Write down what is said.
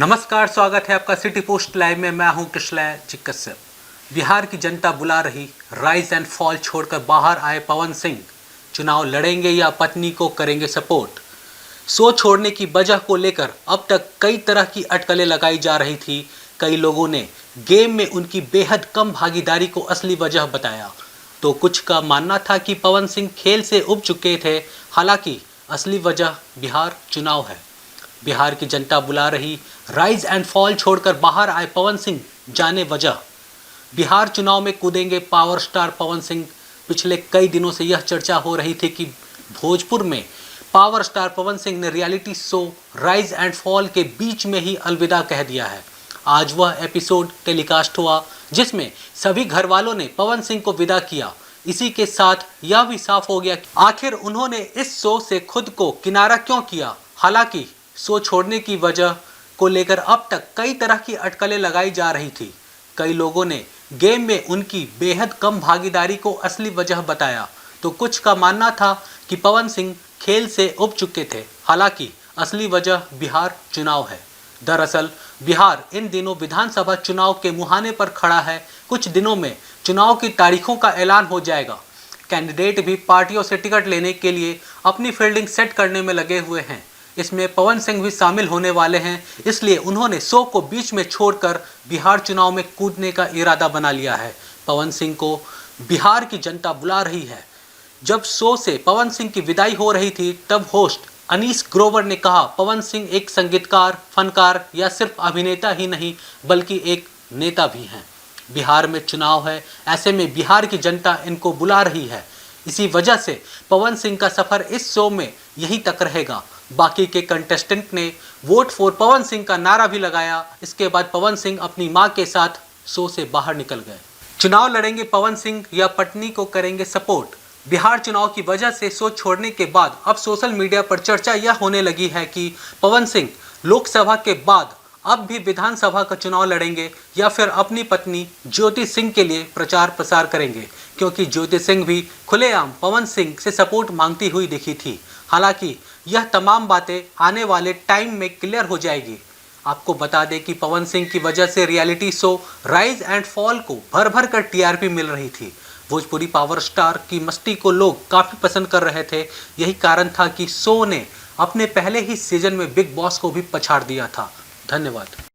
नमस्कार, स्वागत है आपका सिटी पोस्ट लाइव में। मैं हूं कृष्णा चिकित्सक। बिहार की जनता बुला रही, राइज एंड फॉल छोड़कर बाहर आए पवन सिंह। चुनाव लड़ेंगे या पत्नी को करेंगे सपोर्ट। शो छोड़ने की वजह को लेकर अब तक कई तरह की अटकलें लगाई जा रही थी। कई लोगों ने गेम में उनकी बेहद कम भागीदारी को असली वजह बताया, तो कुछ का मानना था कि पवन सिंह खेल से उब चुके थे। हालांकि असली वजह बिहार चुनाव है। बिहार की जनता बुला रही, राइज एंड फॉल छोड़कर बाहर आए पवन सिंह, जाने वजह। बिहार चुनाव में कूदेंगे पावर स्टार पवन सिंह। पिछले कई दिनों से यह चर्चा हो रही थी कि भोजपुर में पावर स्टार पवन सिंह ने reality show rise and fall के बीच में ही अलविदा कह दिया है। आज वह एपिसोड टेलीकास्ट हुआ जिसमें सभी घर वालों ने पवन सिंह को विदा किया। इसी के साथ यह भी साफ हो गया कि आखिर उन्होंने इस शो से खुद को किनारा क्यों किया। हालांकि शो छोड़ने की वजह को लेकर अब तक कई तरह की अटकलें लगाई जा रही थी। कई लोगों ने गेम में उनकी बेहद कम भागीदारी को असली वजह बताया, तो कुछ का मानना था कि पवन सिंह खेल से उब चुके थे। हालांकि असली वजह बिहार चुनाव है। दरअसल बिहार इन दिनों विधानसभा चुनाव के मुहाने पर खड़ा है। कुछ दिनों में चुनाव की तारीखों का ऐलान हो जाएगा। कैंडिडेट भी पार्टियों से टिकट लेने के लिए अपनी फील्डिंग सेट करने में लगे हुए हैं। इसमें पवन सिंह भी शामिल होने वाले हैं, इसलिए उन्होंने शो को बीच में छोड़कर बिहार चुनाव में कूदने का इरादा बना लिया है। पवन सिंह को बिहार की जनता बुला रही है। जब शो से पवन सिंह की विदाई हो रही थी, तब होस्ट अनीश ग्रोवर ने कहा, पवन सिंह एक संगीतकार, फनकार या सिर्फ अभिनेता ही नहीं बल्कि एक नेता भी हैं। बिहार में चुनाव है, ऐसे में बिहार की जनता इनको बुला रही है। इसी वजह से पवन सिंह का सफर इस शो में यहीं तक रहेगा। बाकी के कंटेस्टेंट ने वोट फॉर पवन सिंह का नारा भी लगाया। इसके बाद पवन सिंह अपनी मां के साथ शो से बाहर निकल गए। चुनाव लड़ेंगे पवन सिंह या पत्नी को करेंगे सपोर्ट। बिहार चुनाव की वजह से शो छोड़ने के बाद अब सोशल मीडिया पर चर्चा यह होने लगी है कि पवन सिंह लोकसभा के बाद अब भी विधानसभा का चुनाव लड़ेंगे या फिर अपनी पत्नी ज्योति सिंह के लिए प्रचार प्रसार करेंगे, क्योंकि ज्योति सिंह भी खुलेआम पवन सिंह से सपोर्ट मांगती हुई दिखी थी। हालांकि यह तमाम बातें आने वाले टाइम में क्लियर हो जाएगी। आपको बता दें कि पवन सिंह की वजह से reality show rise and fall को भर भर कर टीआरपी मिल रही थी। भोजपुरी पावर स्टार की मस्ती को लोग काफ़ी पसंद कर रहे थे। यही कारण था कि शो ने अपने पहले ही सीजन में बिग बॉस को भी पछाड़ दिया था। धन्यवाद।